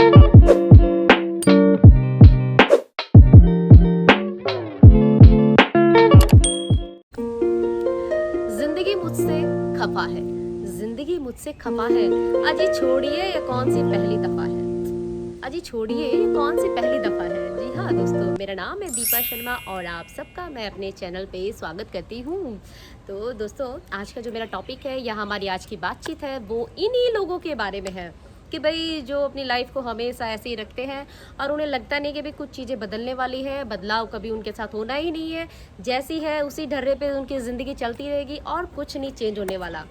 जिंदगी मुझसे खफा है, जिंदगी मुझसे खफा है। अजी छोड़िए ये कौन सी पहली दफा है, अजी छोड़िए ये कौन सी पहली दफा है। जी हाँ दोस्तों, मेरा नाम है दीपा शर्मा और आप सबका मैं अपने चैनल पे स्वागत करती हूँ। तो दोस्तों, आज का जो मेरा टॉपिक है या हमारी आज की बातचीत है वो इन्हीं लोगों के बारे में है कि भाई जो अपनी लाइफ को हमेशा ऐसे ही रखते हैं और उन्हें लगता नहीं कि भाई कुछ चीज़ें बदलने वाली है, बदलाव कभी उनके साथ होना ही नहीं है, जैसी है उसी ढर्रे पे उनकी ज़िंदगी चलती रहेगी और कुछ नहीं चेंज होने वाला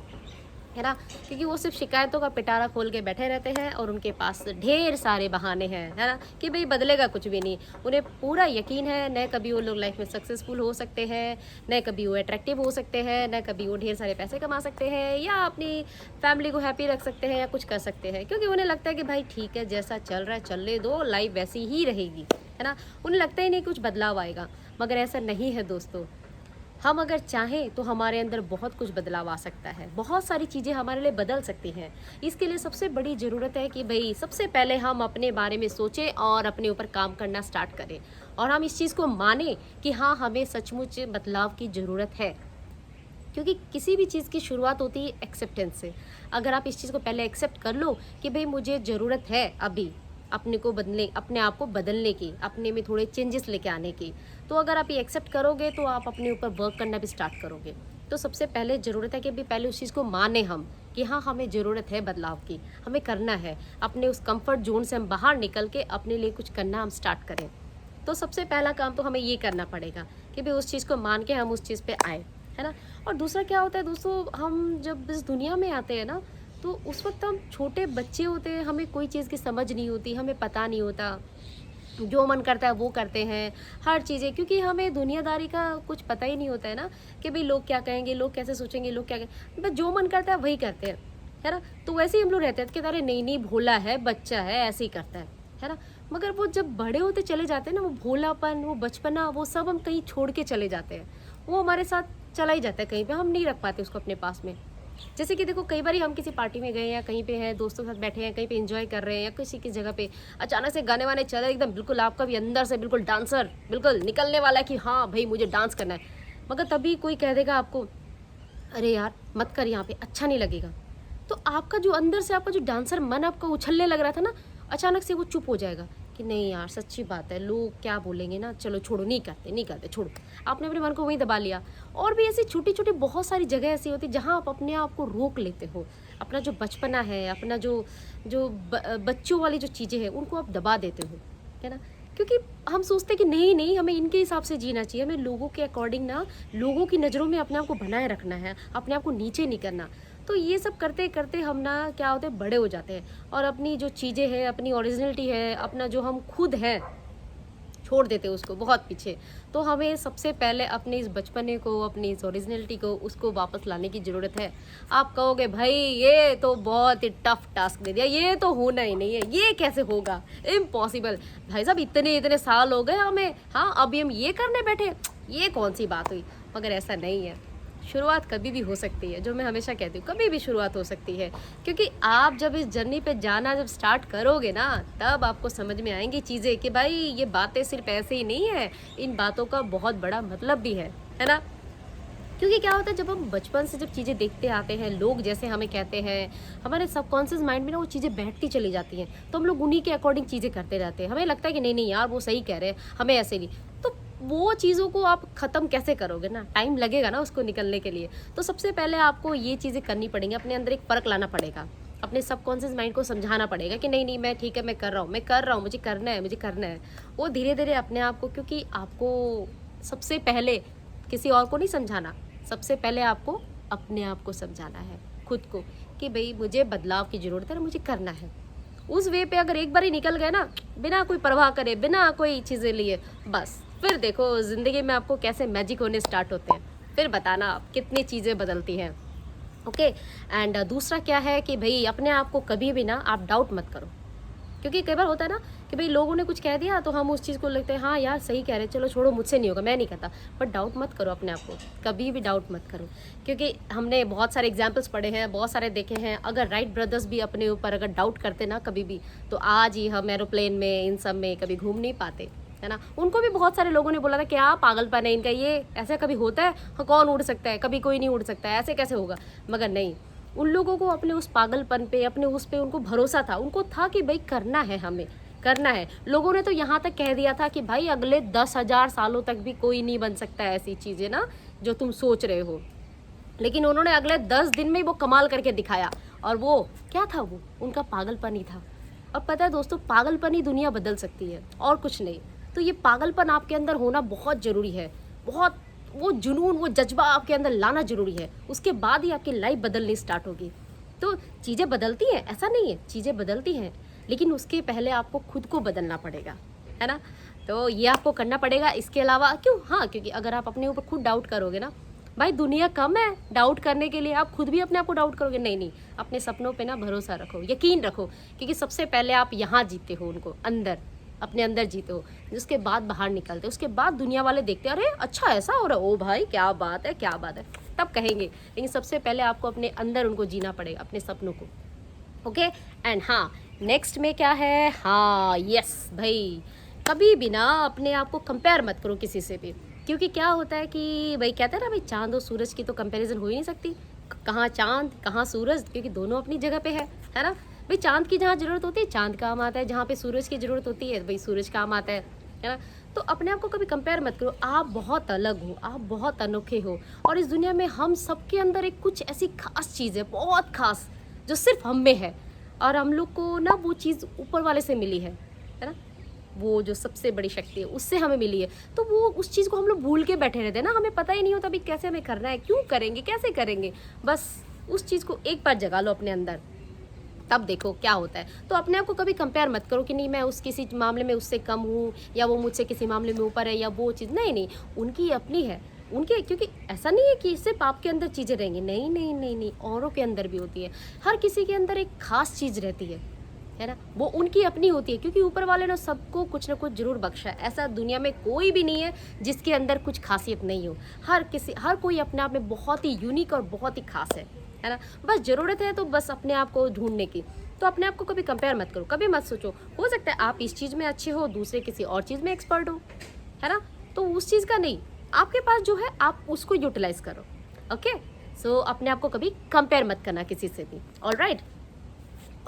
है ना। क्योंकि वो सिर्फ शिकायतों का पिटारा खोल के बैठे रहते हैं और उनके पास ढेर सारे बहाने हैं, है ना, कि भाई बदलेगा कुछ भी नहीं। उन्हें पूरा यकीन है न कभी वो लोग लाइफ में सक्सेसफुल हो सकते हैं, न कभी वो अट्रैक्टिव हो सकते हैं, न कभी वो ढेर सारे पैसे कमा सकते हैं या अपनी फैमिली को हैप्पी रख सकते हैं या कुछ कर सकते हैं। क्योंकि उन्हें लगता है कि भाई ठीक है, जैसा चल रहा है चलने दो, लाइफ वैसी ही रहेगी, है ना। उन्हें लगता ही नहीं कुछ बदलाव आएगा, मगर ऐसा नहीं है दोस्तों। हम अगर चाहें तो हमारे अंदर बहुत कुछ बदलाव आ सकता है, बहुत सारी चीज़ें हमारे लिए बदल सकती हैं। इसके लिए सबसे बड़ी ज़रूरत है कि भाई सबसे पहले हम अपने बारे में सोचें और अपने ऊपर काम करना स्टार्ट करें और हम इस चीज़ को मानें कि हाँ, हमें सचमुच बदलाव की ज़रूरत है। क्योंकि किसी भी चीज़ की शुरुआत होती है एक्सेप्टेंस से। अगर आप इस चीज़ को पहले एक्सेप्ट कर लो कि भाई मुझे ज़रूरत है अभी अपने आप को बदलने की, अपने में थोड़े चेंजेस लेके आने की, तो अगर आप ये एक्सेप्ट करोगे तो आप अपने ऊपर वर्क करना भी स्टार्ट करोगे। तो सबसे पहले ज़रूरत है कि भी पहले उस चीज़ को माने हम कि हाँ, हमें ज़रूरत है बदलाव की, हमें करना है। अपने उस कंफर्ट जोन से हम बाहर निकल के अपने लिए कुछ करना हम स्टार्ट करें। तो सबसे पहला काम तो हमें ये करना पड़ेगा कि भाई उस चीज़ को मान के हम उस चीज़ पे आए, है ना। और दूसरा क्या होता है दोस्तों, हम जब इस दुनिया में आते हैं ना, तो उस वक्त हम छोटे बच्चे होते हैं, हमें कोई चीज़ की समझ नहीं होती, हमें पता नहीं होता, जो मन करता है वो करते हैं हर चीज़ें। क्योंकि हमें दुनियादारी का कुछ पता ही नहीं होता है ना, कि भाई लोग क्या कहेंगे, लोग कैसे सोचेंगे, लोग क्या कहेंगे, बस जो मन करता है वही करते हैं, है ना। तो वैसे ही हम लोग रहते हैं कि अरे नहीं नहीं, भोला है, बच्चा है, ऐसे ही करता है ना। मगर वो जब बड़े होते चले जाते हैं ना, वो भोलापन, वो बचपना, वो सब हम कहीं छोड़ के चले जाते हैं। वो हमारे साथ चला ही जाता है कहीं पे, हम नहीं रख पाते उसको अपने पास में। जैसे कि देखो, कई बार हम किसी पार्टी में गए या कहीं पे हैं, दोस्तों के साथ बैठे हैं, कहीं पे एंजॉय कर रहे हैं या किसी की जगह पे अचानक से गाने वाने चले एकदम, बिल्कुल आपका भी अंदर से बिल्कुल डांसर बिल्कुल निकलने वाला है कि हाँ भाई मुझे डांस करना है। मगर तभी कोई कह देगा आपको, अरे यार मत कर, यहाँ पे अच्छा नहीं लगेगा। तो आपका जो अंदर से आपका जो डांसर मन आपका उछलने लग रहा था ना, अचानक से वो चुप हो जाएगा कि नहीं यार सच्ची बात है, लोग क्या बोलेंगे ना, चलो छोड़ो, नहीं करते नहीं करते, छोड़ो। आपने अपने मन को वहीं दबा लिया। और भी ऐसी छोटी छोटी बहुत सारी जगह ऐसी होती जहाँ आप अपने आप को रोक लेते हो। अपना जो बचपना है, अपना जो जो बच्चों वाली जो चीज़ें हैं उनको आप दबा देते हो, है ना। क्योंकि हम सोचते हैं कि नहीं नहीं, हमें इनके हिसाब से जीना चाहिए, हमें लोगों के अकॉर्डिंग ना, लोगों की नज़रों में अपने आप को बनाए रखना है, अपने आप को नीचे नहीं करना। तो ये सब करते करते हम ना क्या होते हैं, बड़े हो जाते हैं और अपनी जो चीज़ें हैं, अपनी ओरिजिनलिटी है, अपना जो हम खुद हैं, छोड़ देते हैं उसको बहुत पीछे। तो हमें सबसे पहले अपने इस बचपने को, अपनी इस ओरिजिनलिटी को, उसको वापस लाने की ज़रूरत है। आप कहोगे भाई ये तो बहुत ही टफ टास्क दे दिया, ये तो होना ही नहीं है, ये कैसे होगा, इम्पॉसिबल। भाई साहब इतने इतने साल हो गए हमें, हाँ अभी हम ये करने बैठे, ये कौन सी बात हुई। मगर ऐसा नहीं है, शुरुआत कभी भी हो सकती है। जो मैं हमेशा कहती हूँ, कभी भी शुरुआत हो सकती है। क्योंकि आप जब इस जर्नी पे जाना जब स्टार्ट करोगे ना, तब आपको समझ में आएंगी चीज़ें कि भाई ये बातें सिर्फ ऐसे ही नहीं है, इन बातों का बहुत बड़ा मतलब भी है ना। क्योंकि क्या होता है, जब हम बचपन से जब चीज़ें देखते आते हैं, लोग जैसे हमें कहते हैं, हमारे सबकॉन्शियस माइंड में ना वो चीज़ें बैठती चली जाती हैं, तो हम लोग उन्हीं के अकॉर्डिंग चीज़ें करते रहते हैं। हमें लगता है कि नहीं नहीं यार वो सही कह रहे हैं, हमें ऐसे नहीं। तो वो चीज़ों को आप ख़त्म कैसे करोगे ना, टाइम लगेगा ना उसको निकलने के लिए। तो सबसे पहले आपको ये चीज़ें करनी पड़ेंगी, अपने अंदर एक फ़र्क लाना पड़ेगा, अपने सबकॉन्शियस माइंड को समझाना पड़ेगा कि नहीं नहीं, मैं ठीक है, मैं कर रहा हूँ, मैं कर रहा हूँ, मुझे करना है, मुझे करना है। वो धीरे धीरे अपने आप को, क्योंकि आपको सबसे पहले किसी और को नहीं समझाना, सबसे पहले आपको अपने आप को समझाना है, खुद को, कि भाई मुझे बदलाव की ज़रूरत है, मुझे करना है। उस वे पे अगर एक बार ही निकल गए ना, बिना कोई परवाह करे, बिना कोई चीज़ें लिए, बस फिर देखो ज़िंदगी में आपको कैसे मैजिक होने स्टार्ट होते हैं, फिर बताना आप कितनी चीज़ें बदलती हैं। ओके। एंड दूसरा क्या है कि भाई अपने आप को कभी भी ना आप डाउट मत करो। क्योंकि कई बार होता है ना कि भाई लोगों ने कुछ कह दिया तो हम उस चीज़ को लगते हैं हाँ यार सही कह रहे हैं, चलो छोड़ो मुझसे नहीं होगा, मैं नहीं कहता। बट डाउट मत करो अपने आप को, कभी भी डाउट मत करो, क्योंकि हमने बहुत सारे एग्जाम्पल्स पढ़े हैं, बहुत सारे देखे हैं। अगर राइट ब्रदर्स भी अपने ऊपर अगर डाउट करते ना कभी भी, तो आज ही हम एरोप्लेन में इन सब में कभी घूम नहीं पाते, है ना। उनको भी बहुत सारे लोगों ने बोला था क्या पागलपन है इनका, ये ऐसा कभी होता है, हाँ कौन उड़ सकता है, कभी कोई नहीं उड़ सकता है, ऐसे कैसे होगा। मगर नहीं, उन लोगों को अपने उस पागलपन पे, अपने उस पे उनको भरोसा था, उनको था कि भाई करना है, हमें करना है। लोगों ने तो यहाँ तक कह दिया था कि भाई अगले 10,000 सालों तक भी कोई नहीं बन सकता है ऐसी चीज़ें ना जो तुम सोच रहे हो। लेकिन उन्होंने अगले 10 दिन में ही वो कमाल करके दिखाया। और वो क्या था, वो उनका पागलपन ही था। और पता है दोस्तों, पागलपन ही दुनिया बदल सकती है और कुछ नहीं। तो ये पागलपन आपके अंदर होना बहुत ज़रूरी है, बहुत वो जुनून, वो जज्बा आपके अंदर लाना ज़रूरी है। उसके बाद ही आपकी लाइफ बदलनी स्टार्ट होगी। तो चीज़ें बदलती हैं, ऐसा नहीं है, चीज़ें बदलती हैं, लेकिन उसके पहले आपको खुद को बदलना पड़ेगा, है ना। तो ये आपको करना पड़ेगा। इसके अलावा क्यों, हाँ, क्योंकि अगर आप अपने ऊपर खुद डाउट करोगे ना, भाई दुनिया कम है डाउट करने के लिए, आप खुद भी अपने आप को डाउट करोगे। नहीं नहीं, अपने सपनों पे ना भरोसा रखो, यकीन रखो, क्योंकि सबसे पहले आप यहाँ जीते हो उनको, अंदर, अपने अंदर जीते हो। उसके बाद बाहर निकलते हो, उसके बाद दुनिया वाले देखते हैं अरे अच्छा ऐसा हो रहा है, ओ भाई क्या बात है, क्या बात है, तब कहेंगे। लेकिन सबसे पहले आपको अपने अंदर उनको जीना पड़ेगा, अपने सपनों को। ओके। एंड हाँ, नेक्स्ट में क्या है, हाँ यस भाई, कभी भी ना अपने आप को कंपेयर मत करो किसी से भी। क्योंकि क्या होता है कि भाई कहते हैं ना भाई, चांद और सूरज की तो कंपैरिजन हो ही नहीं सकती। कहाँ चांद कहाँ सूरज, क्योंकि दोनों अपनी जगह पे है ना। भाई चांद की जहाँ ज़रूरत होती है चांद काम आता है, जहाँ पे सूरज की ज़रूरत होती है भाई सूरज काम आता है ना। तो अपने आप को कभी कंपेयर मत करो। आप बहुत अलग हो, आप बहुत अनोखे हो, और इस दुनिया में हम सबके अंदर एक कुछ ऐसी खास चीज़ है, बहुत खास, जो सिर्फ हम में है। और हम लोग को ना वो चीज़ ऊपर वाले से मिली है ना। वो जो सबसे बड़ी शक्ति है उससे हमें मिली है। तो वो उस चीज़ को हम लोग भूल के बैठे रहते हैं ना, हमें पता ही नहीं होता भाई कैसे हमें करना है, क्यों करेंगे, कैसे करेंगे। बस उस चीज़ को एक बार जगा लो अपने अंदर, तब देखो क्या होता है। तो अपने आप को कभी कंपेयर मत करो कि नहीं मैं उस किसी मामले में उससे कम हूँ, या वो मुझसे किसी मामले में ऊपर है, या वो चीज़। नहीं नहीं, उनकी अपनी है उनके, क्योंकि ऐसा नहीं है कि सिर्फ आपके अंदर चीज़ें रहेंगी, नहीं नहीं नहीं नहीं, औरों के अंदर भी होती है। हर किसी के अंदर एक खास चीज़ रहती है ना, वो उनकी अपनी होती है। क्योंकि ऊपर वाले ने सबको कुछ ना कुछ जरूर बख्शा है। ऐसा दुनिया में कोई भी नहीं है जिसके अंदर कुछ खासियत नहीं हो। हर कोई अपने आप में बहुत ही यूनिक और बहुत ही खास है ना। बस ज़रूरत है तो बस अपने आप को ढूंढने की। तो अपने आप को कभी कंपेयर मत करो, कभी मत सोचो हो सकता है आप इस चीज़ में अच्छे हो, दूसरे किसी और चीज़ में एक्सपर्ट हो, है ना। तो उस चीज़ का नहीं, आपके पास जो है आप उसको यूटिलाइज करो। ओके। सो अपने आप को कभी कंपेयर मत करना किसी से भी। ऑलराइट।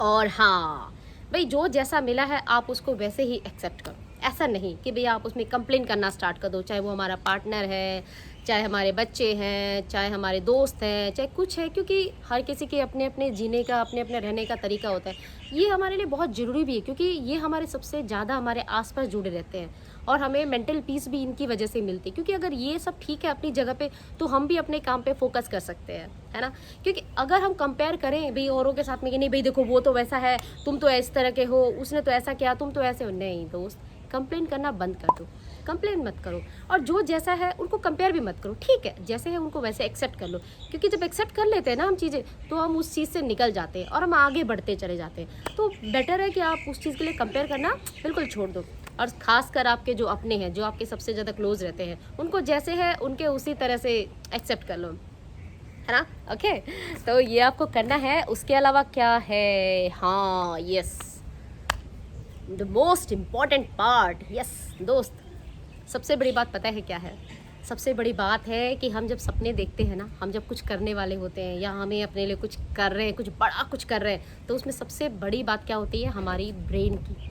और हाँ भाई, जो जैसा मिला है आप उसको वैसे ही एक्सेप्ट करो। ऐसा नहीं कि भैया आप उसमें कंप्लेन करना स्टार्ट कर दो, चाहे वो हमारा पार्टनर है, चाहे हमारे बच्चे हैं, चाहे हमारे दोस्त हैं, चाहे कुछ है। क्योंकि हर किसी के अपने अपने जीने का, अपने अपने रहने का तरीका होता है। ये हमारे लिए बहुत ज़रूरी भी है, क्योंकि ये हमारे सबसे ज़्यादा हमारे आसपास जुड़े रहते हैं, और हमें मेंटल पीस भी इनकी वजह से मिलती है। क्योंकि अगर ये सब ठीक है अपनी जगह पे, तो हम भी अपने काम पे फोकस कर सकते हैं, है ना। क्योंकि अगर हम कंपेयर करें भाई औरों के साथ में कि नहीं भाई देखो वो तो वैसा है, तुम तो इस तरह के हो, उसने तो ऐसा किया, तुम तो ऐसे हो, नहीं दोस्त, कंप्लेन करना बंद कर दो, कंप्लेन मत करो। और जो जैसा है उनको कंपेयर भी मत करो, ठीक है जैसे है उनको वैसे एक्सेप्ट कर लो। क्योंकि जब एक्सेप्ट कर लेते हैं ना हम चीज़ें, तो हम उस चीज़ से निकल जाते हैं और हम आगे बढ़ते चले जाते हैं। तो बेटर है कि आप उस चीज़ के लिए कंपेयर करना बिल्कुल छोड़ दो। और खासकर आपके जो अपने हैं, जो आपके सबसे ज़्यादा क्लोज रहते हैं, उनको जैसे है उनके उसी तरह से एक्सेप्ट कर लो, है ना। ओके। तो ये आपको करना है। उसके अलावा क्या है, हाँ yes, the most important part, yes दोस्त, सबसे बड़ी बात पता है क्या है। सबसे बड़ी बात है कि हम जब सपने देखते हैं ना, हम जब कुछ करने वाले होते हैं, या हमें अपने लिए कुछ कर रहे हैं, कुछ बड़ा कुछ कर रहे हैं, तो उसमें सबसे बड़ी बात क्या होती है, हमारी ब्रेन की,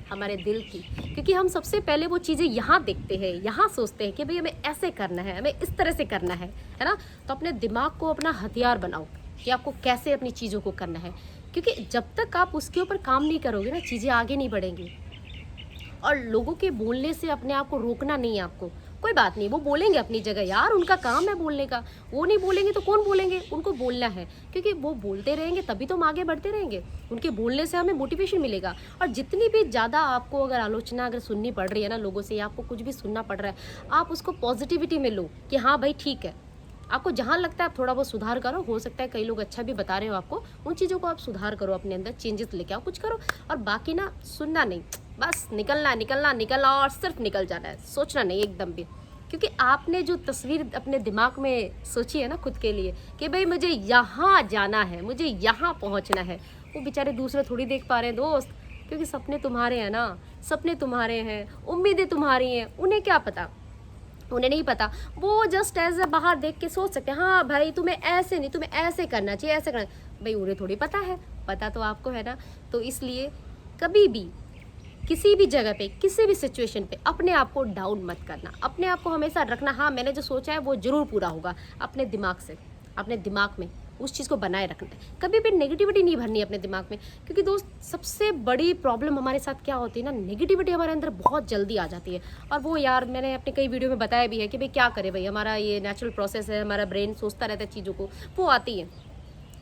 हमारे दिल की। क्योंकि हम सबसे पहले वो चीज़ें यहाँ देखते हैं, यहाँ सोचते हैं कि भाई हमें ऐसे करना है, हमें इस तरह से करना है ना। तो अपने दिमाग को अपना हथियार बनाओ कि आपको कैसे अपनी चीज़ों को करना है। क्योंकि जब तक आप उसके ऊपर काम नहीं करोगे ना, चीज़ें आगे नहीं बढ़ेंगी। और लोगों के बोलने से अपने आप को रोकना नहीं है आपको। कोई बात नहीं, वो बोलेंगे अपनी जगह यार, उनका काम है बोलने का। वो नहीं बोलेंगे तो कौन बोलेंगे, उनको बोलना है। क्योंकि वो बोलते रहेंगे तभी तो हम आगे बढ़ते रहेंगे, उनके बोलने से हमें मोटिवेशन मिलेगा। और जितनी भी ज़्यादा आपको अगर आलोचना अगर सुननी पड़ रही है ना लोगों से, या आपको कुछ भी सुनना पड़ रहा है, आप उसको पॉजिटिविटी में लो कि हाँ भाई ठीक है। आपको जहाँ लगता है आप थोड़ा बहुत सुधार करो, हो सकता है कई लोग अच्छा भी बता रहे हो आपको, उन चीज़ों को आप सुधार करो, अपने अंदर चेंजेस लेके आओ, कुछ करो। और बाकी ना सुनना नहीं, बस निकलना निकलना निकलना और सिर्फ निकल जाना है, सोचना नहीं एकदम भी। क्योंकि आपने जो तस्वीर अपने दिमाग में सोची है ना खुद के लिए कि भाई मुझे यहाँ जाना है, मुझे यहाँ पहुँचना है, वो बेचारे दूसरे थोड़ी देख पा रहे हैं दोस्त। क्योंकि सपने तुम्हारे हैं ना, सपने तुम्हारे हैं, उम्मीदें तुम्हारी हैं, उन्हें क्या पता, उन्हें नहीं पता। वो जस्ट एज ए बाहर देख के सोच सकते हैं हाँ भाई तुम्हें ऐसे नहीं, तुम्हें ऐसे करना चाहिए, ऐसे करना। भाई उन्हें थोड़ी पता है, पता तो आपको है ना। तो इसलिए कभी भी किसी भी जगह पे, किसी भी सिचुएशन पे अपने आप को डाउन मत करना, अपने आप को हमेशा रखना हाँ मैंने जो सोचा है वो ज़रूर पूरा होगा। अपने दिमाग से, अपने दिमाग में उस चीज़ को बनाए रखना है, कभी भी नेगेटिविटी नहीं भरनी है अपने दिमाग में। क्योंकि दोस्त सबसे बड़ी प्रॉब्लम हमारे साथ क्या होती है ना, नेगेटिविटी हमारे अंदर बहुत जल्दी आ जाती है। और वो यार मैंने अपने कई वीडियो में बताया भी है कि भाई क्या करें भाई, हमारा ये नेचुरल प्रोसेस है, हमारा ब्रेन सोचता रहता है चीज़ों को, वो आती है,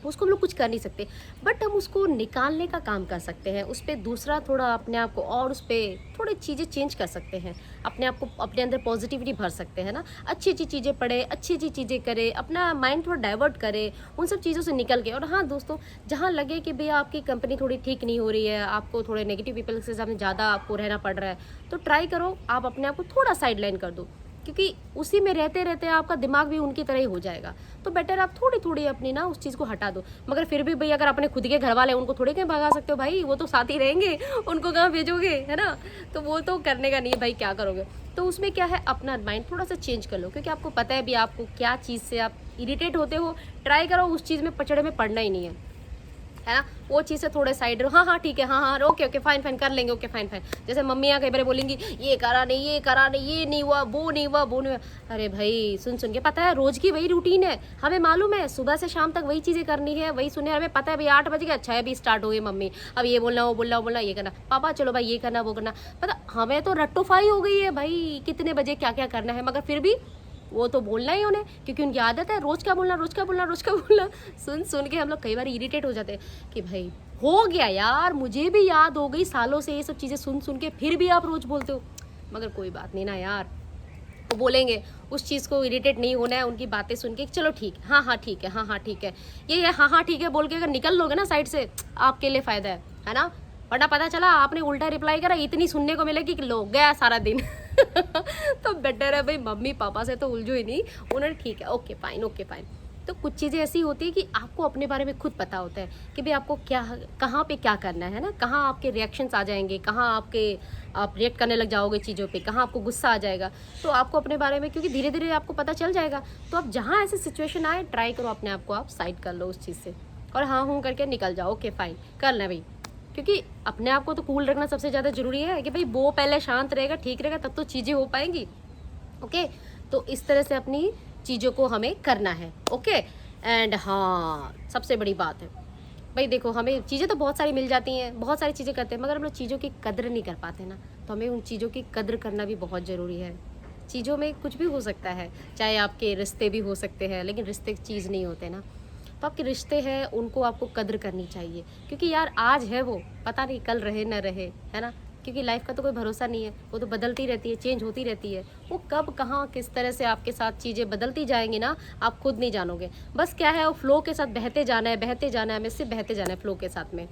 उसको हम लोग कुछ कर नहीं सकते। बट हम उसको निकालने का काम कर सकते हैं, उस पर दूसरा थोड़ा अपने आप को और उस पर थोड़ी चीज़ें चेंज कर सकते हैं, अपने आप को अपने अंदर पॉजिटिविटी भर सकते हैं ना। अच्छी अच्छी चीज़ें पढ़े, अच्छी अच्छी चीज़ें करें, अपना माइंड थोड़ा डाइवर्ट करे उन सब चीज़ों से निकल के। और हाँ दोस्तों, जहाँ लगे कि भैया आपकी कंपनी थोड़ी ठीक नहीं हो रही है, आपको थोड़े नेगेटिव पीपल के सामने ज़्यादा आपको रहना पड़ रहा है, तो ट्राई करो आप अपने आप को थोड़ा साइड लाइन कर दो। क्योंकि उसी में रहते रहते आपका दिमाग भी उनकी तरह ही हो जाएगा। तो बेटर आप थोड़ी थोड़ी अपनी ना उस चीज़ को हटा दो। मगर फिर भी भाई अगर अपने खुद के घर वाले उनको थोड़े कहीं भगा सकते हो भाई, वो तो साथ ही रहेंगे, उनको कहाँ भेजोगे, है ना। तो वो तो करने का नहीं है भाई, क्या करोगे। तो उसमें क्या है, अपना माइंड थोड़ा सा चेंज कर लो। क्योंकि आपको पता है भी आपको क्या चीज़ से आप इरिटेट होते हो, ट्राई करो उस चीज़ में पचड़े में पड़ना ही नहीं है ना। वो चीज़ से थोड़े साइड रहो, हाँ हाँ ठीक है, हाँ हाँ ओके ओके फाइन फाइन कर लेंगे, ओके फाइन फाइन। जैसे मम्मियाँ कई बार बोलेंगी ये करा नहीं, ये करा नहीं, ये नहीं हुआ, वो नहीं हुआ, वो नहीं हुआ। अरे भाई सुन सुन के पता है रोज़ की वही रूटीन है, हमें मालूम है सुबह से शाम तक वही चीज़ें करनी है, वही सुने। हमें पता है भाई 8 बजे, अच्छा है अभी स्टार्ट हो गई मम्मी, अब ये बोलना वो बोलना वो बोलना, ये करना, पापा चलो भाई ये करना वो करना। पता हमें तो रट्टोफाई हो गई है भाई कितने बजे क्या क्या करना है। मगर फिर भी वो तो बोलना ही उन्हें, क्योंकि उनकी आदत है रोज़ का बोलना, रोज़ का बोलना, रोज़ का बोलना। सुन सुन के हम लोग कई बार इरिटेट हो जाते हैं कि भाई हो गया यार, मुझे भी याद हो गई सालों से ये सब चीज़ें सुन सुन के, फिर भी आप रोज़ बोलते हो। मगर कोई बात नहीं ना यार, वो बोलेंगे, उस चीज़ को इरिटेट नहीं होना है उनकी बातें सुन के। चलो ठीक है, हाँ हाँ ठीक है, हाँ हाँ ठीक है, ये हाँ हाँ ठीक है बोल के अगर निकल लोगे ना साइड से, आपके लिए फ़ायदा है ना। वरना पता चला आपने उल्टा रिप्लाई करा, इतनी सुनने को मिलेगी कि लो गया सारा दिन। तो बेटर है भाई मम्मी पापा से तो उलझो ही नहीं, उन्होंने ठीक है ओके फाइन ओके फाइन। तो कुछ चीज़ें ऐसी होती है कि आपको अपने बारे में खुद पता होता है कि भाई आपको क्या कहाँ पे क्या करना है ना, कहाँ आपके रिएक्शंस आ जाएंगे, कहाँ आप रिएक्ट करने लग जाओगे चीज़ों पे, कहाँ आपको गुस्सा आ जाएगा। तो आपको अपने बारे में क्योंकि धीरे धीरे आपको पता चल जाएगा, तो आप जहाँ ऐसी सिचुएशन आए ट्राई करो अपने आप को आप साइड कर लो उस चीज़ से, और हाँ हूँ करके निकल जाओ, ओके फाइन कर लें भाई। क्योंकि अपने आप को तो कूल रखना सबसे ज़्यादा ज़रूरी है कि भाई वो पहले शांत रहेगा, ठीक रहेगा, तब तो चीज़ें हो पाएंगी। ओके, तो इस तरह से अपनी चीज़ों को हमें करना है। ओके, एंड हाँ सबसे बड़ी बात है भाई, देखो हमें चीज़ें तो बहुत सारी मिल जाती हैं, बहुत सारी चीज़ें करते हैं, मगर हम लोग चीज़ों की कद्र नहीं कर पाते ना। तो हमें उन चीज़ों की कद्र करना भी बहुत ज़रूरी है। चीज़ों में कुछ भी हो सकता है, चाहे आपके रिश्ते भी हो सकते हैं, लेकिन रिश्ते चीज़ नहीं होते ना। तो आपके रिश्ते हैं उनको आपको कद्र करनी चाहिए, क्योंकि यार आज है वो, पता नहीं कल रहे ना रहे, है ना। क्योंकि लाइफ का तो कोई भरोसा नहीं है, वो तो बदलती रहती है, चेंज होती रहती है। वो कब कहाँ किस तरह से आपके साथ चीज़ें बदलती जाएंगी ना, आप खुद नहीं जानोगे। बस क्या है, वो फ्लो के साथ बहते जाना है, बहते जाना है, हमें सिर्फ बहते जाना है फ्लो के साथ में।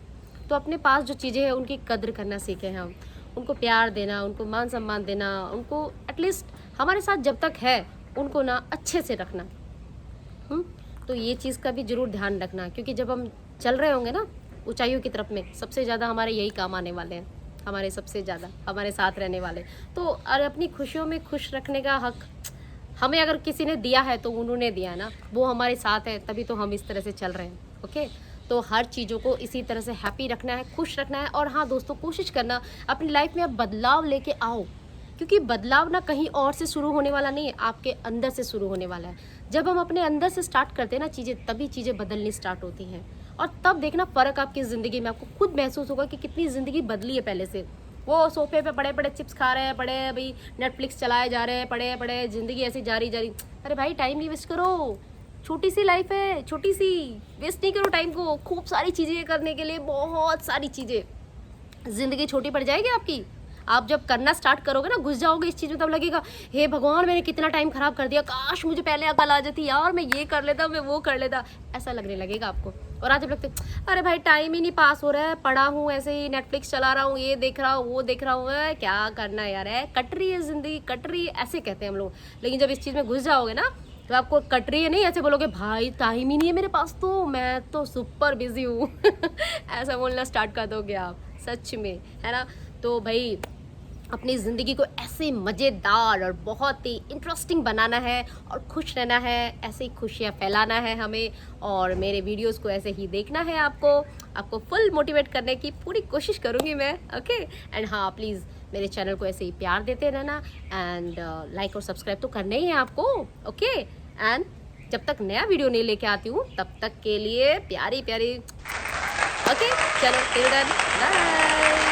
तो अपने पास जो चीज़ें हैं उनकी कद्र करना सीखें हम, उनको प्यार देना, उनको मान सम्मान देना, उनको एटलीस्ट हमारे साथ जब तक है उनको ना अच्छे से रखना। तो ये चीज़ का भी ज़रूर ध्यान रखना, क्योंकि जब हम चल रहे होंगे ना ऊंचाइयों की तरफ में, सबसे ज़्यादा हमारे यही काम आने वाले हैं, हमारे सबसे ज़्यादा हमारे साथ रहने वाले। तो अरे अपनी खुशियों में खुश रखने का हक हमें अगर किसी ने दिया है तो उन्होंने दिया ना, वो हमारे साथ है, तभी तो हम इस तरह से चल रहे हैं। ओके, तो हर चीज़ों को इसी तरह से हैप्पी रखना है, खुश रखना है। और हाँ दोस्तों, कोशिश करना अपनी लाइफ में आप बदलाव लेके आओ, क्योंकि बदलाव ना कहीं और से शुरू होने वाला नहीं है, आपके अंदर से शुरू होने वाला है। जब हम अपने अंदर से स्टार्ट करते हैं ना चीज़ें, तभी चीज़ें बदलनी स्टार्ट होती हैं। और तब देखना फ़र्क आपकी ज़िंदगी में, आपको खुद महसूस होगा कि कितनी ज़िंदगी बदली है पहले से। वो सोफे पे पड़े पड़े चिप्स खा रहे हैं, पड़े भाई नेटफ्लिक्स चलाए जा रहे हैं, पड़े पड़े ज़िंदगी ऐसी जारी जारी। अरे भाई टाइम नहीं वेस्ट करो, छोटी सी लाइफ है, छोटी सी, वेस्ट नहीं करो टाइम को। खूब सारी चीज़ें करने के लिए, बहुत सारी चीज़ें, ज़िंदगी छोटी पड़ जाएगी आपकी। आप जब करना स्टार्ट करोगे ना, घुस जाओगे इस चीज़ में, तब लगेगा हे भगवान मैंने कितना टाइम ख़राब कर दिया, काश मुझे पहले अकल आ जाती यार, मैं ये कर लेता, मैं वो कर लेता, ऐसा लगने लगेगा आपको। और आज जब लगता है अरे भाई टाइम ही नहीं पास हो रहा है, पड़ा हूँ ऐसे ही, नेटफ्लिक्स चला रहा हूँ, ये देख रहा हूँ, वो देख रहा हूँ, क्या करना है यार, है कट रही है ज़िंदगी, कट रही है, ऐसे कहते हैं हम लोग। लेकिन जब इस चीज़ में घुस जाओगे ना तो आपको कट रही है नहीं, ऐसे बोलोगे भाई टाइम ही नहीं है मेरे पास, तो मैं तो सुपर बिजी हूँ ऐसा बोलना स्टार्ट कर दोगे आप, सच में, है ना। तो भाई अपनी ज़िंदगी को ऐसे मज़ेदार और बहुत ही इंटरेस्टिंग बनाना है और खुश रहना है, ऐसे ही खुशियाँ फैलाना है हमें, और मेरे वीडियोस को ऐसे ही देखना है आपको फुल मोटिवेट करने की पूरी कोशिश करूँगी मैं, ओके। एंड हाँ प्लीज़ मेरे चैनल को ऐसे ही प्यार देते रहना, एंड लाइक और सब्सक्राइब तो करना ही है आपको, ओके। एंड जब तक नया वीडियो नहीं लेके आती हूँ तब तक के लिए प्यारी प्यारी, ओके चलो टिल देन बाय।